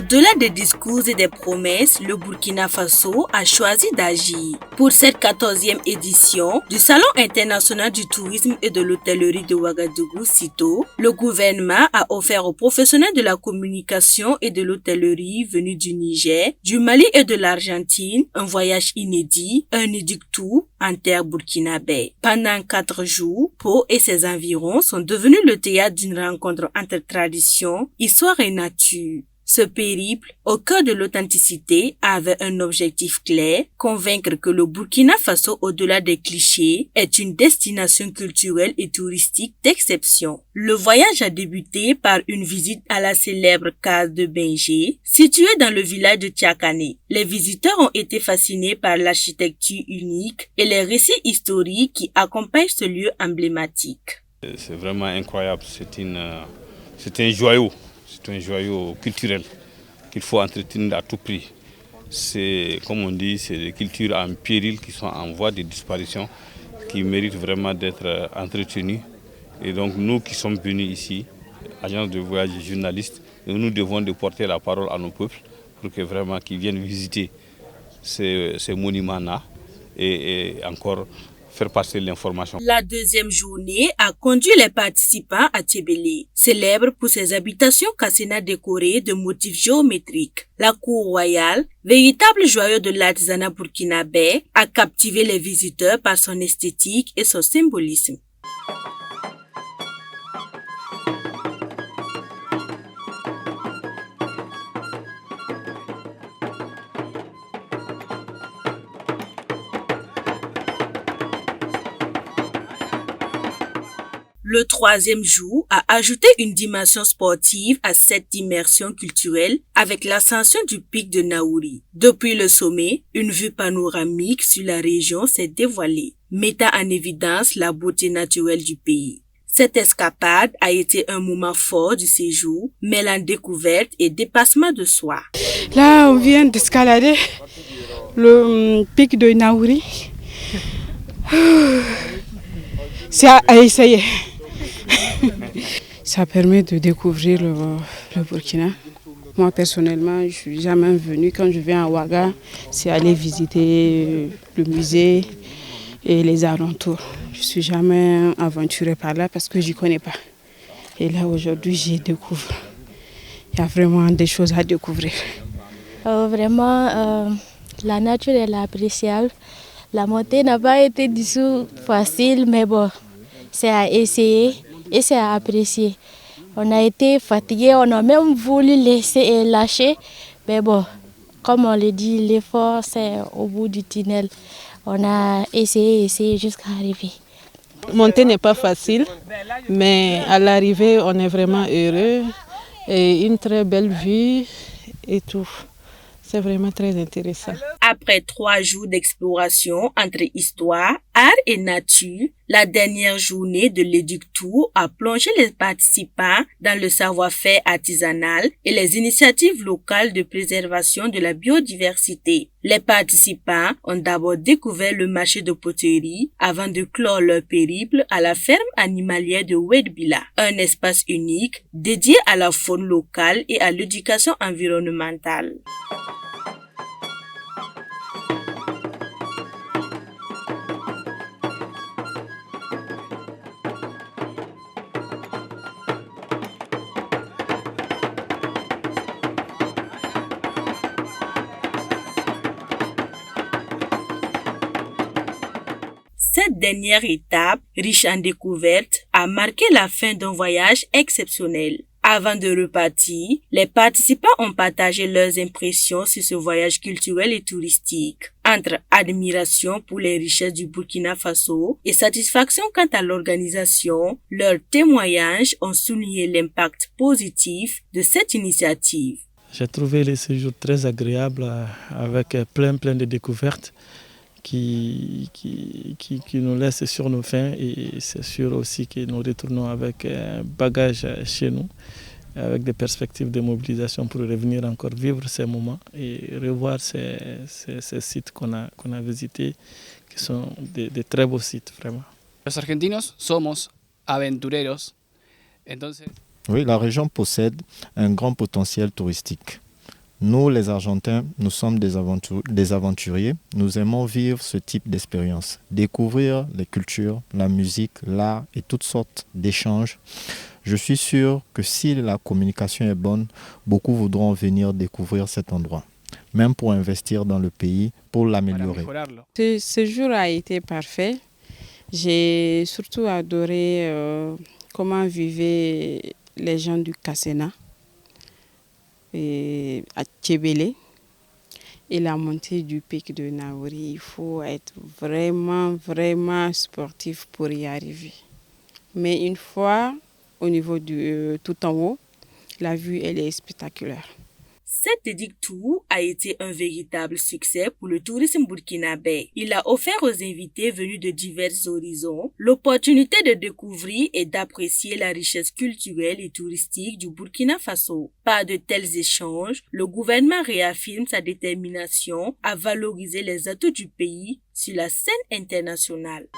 Au-delà des discours et des promesses, le Burkina Faso a choisi d'agir. Pour cette 14e édition du Salon international du tourisme et de l'hôtellerie de Ouagadougou, CITO, le gouvernement a offert aux professionnels de la communication et de l'hôtellerie venus du Niger, du Mali et de l'Argentine un voyage inédit, un édictou en terre burkinabé. Pendant 4 jours, Pau et ses environs sont devenus le théâtre d'une rencontre entre tradition, histoire et nature. Ce périple, au cœur de l'authenticité, avait un objectif clair, convaincre que le Burkina Faso, au-delà des clichés, est une destination culturelle et touristique d'exception. Le voyage a débuté par une visite à la célèbre case de Bengé, située dans le village de Tiakane. Les visiteurs ont été fascinés par l'architecture unique et les récits historiques qui accompagnent ce lieu emblématique. C'est vraiment incroyable, c'est un joyau. C'est un joyau culturel qu'il faut entretenir à tout prix. C'est, comme on dit, c'est des cultures en péril qui sont en voie de disparition, qui méritent vraiment d'être entretenues. Et donc nous qui sommes venus ici, agence de voyage et journalistes, nous devons de porter la parole à nos peuples pour que vraiment qu'ils viennent visiter ces monuments-là et encore faire passer l'information. La deuxième journée a conduit les participants à Tchébélé, célèbre pour ses habitations cassina décorées de motifs géométriques. La cour royale, véritable joyau de l'artisanat burkinabé, a captivé les visiteurs par son esthétique et son symbolisme. Le troisième jour a ajouté une dimension sportive à cette immersion culturelle avec l'ascension du pic de Naouri. Depuis le sommet, une vue panoramique sur la région s'est dévoilée, mettant en évidence la beauté naturelle du pays. Cette escapade a été un moment fort du séjour, mêlant découverte et dépassement de soi. Là, on vient d'escalader le pic de Naouri. C'est à essayer. Ça permet de découvrir le Burkina. Moi, personnellement, je ne suis jamais venue. Quand je viens à Ouaga, c'est aller visiter le musée et les alentours. Je ne suis jamais aventurée par là parce que je n'y connais pas. Et là, aujourd'hui, j'y découvre. Il y a vraiment des choses à découvrir. Vraiment, la nature est appréciable. La montée n'a pas été du tout facile, mais bon, c'est à essayer. Et c'est à apprécier. On a été fatigué, on a même voulu laisser et lâcher. Mais bon, comme on le dit, l'effort c'est au bout du tunnel. On a essayé jusqu'à arriver. Monter n'est pas facile, mais à l'arrivée, on est vraiment heureux. Et une très belle vue et tout. C'est vraiment très intéressant. Après 3 jours d'exploration entre histoire, art et nature, la dernière journée de l'Éductour a plongé les participants dans le savoir-faire artisanal et les initiatives locales de préservation de la biodiversité. Les participants ont d'abord découvert le marché de poterie avant de clore leur périple à la ferme animalière de Ouedbila, un espace unique dédié à la faune locale et à l'éducation environnementale. Cette dernière étape, riche en découvertes, a marqué la fin d'un voyage exceptionnel. Avant de repartir, les participants ont partagé leurs impressions sur ce voyage culturel et touristique. Entre admiration pour les richesses du Burkina Faso et satisfaction quant à l'organisation, leurs témoignages ont souligné l'impact positif de cette initiative. J'ai trouvé le séjour très agréable avec plein de découvertes qui nous laissent sur nos fins et c'est sûr aussi que nous retournons avec un bagage chez nous, avec des perspectives de mobilisation pour revenir encore vivre ces moments et revoir ces sites qu'on a visités, qui sont de très beaux sites vraiment. Los argentinos somos aventureros. Entonces... Oui, la région possède un grand potentiel touristique. Nous, les Argentins, nous sommes des aventuriers. Nous aimons vivre ce type d'expérience, découvrir les cultures, la musique, l'art et toutes sortes d'échanges. Je suis sûr que si la communication est bonne, beaucoup voudront venir découvrir cet endroit, même pour investir dans le pays, pour l'améliorer. Ce séjour a été parfait. J'ai surtout adoré comment vivaient les gens du Cassena et à Tchébélé et la montée du pic de Naouri. Il faut être vraiment sportif pour y arriver. Mais une fois au niveau du tout en haut, la vue elle est spectaculaire. Cet Edic Tour a été un véritable succès pour le tourisme burkinabé. Il a offert aux invités venus de divers horizons l'opportunité de découvrir et d'apprécier la richesse culturelle et touristique du Burkina Faso. Par de tels échanges, le gouvernement réaffirme sa détermination à valoriser les atouts du pays sur la scène internationale.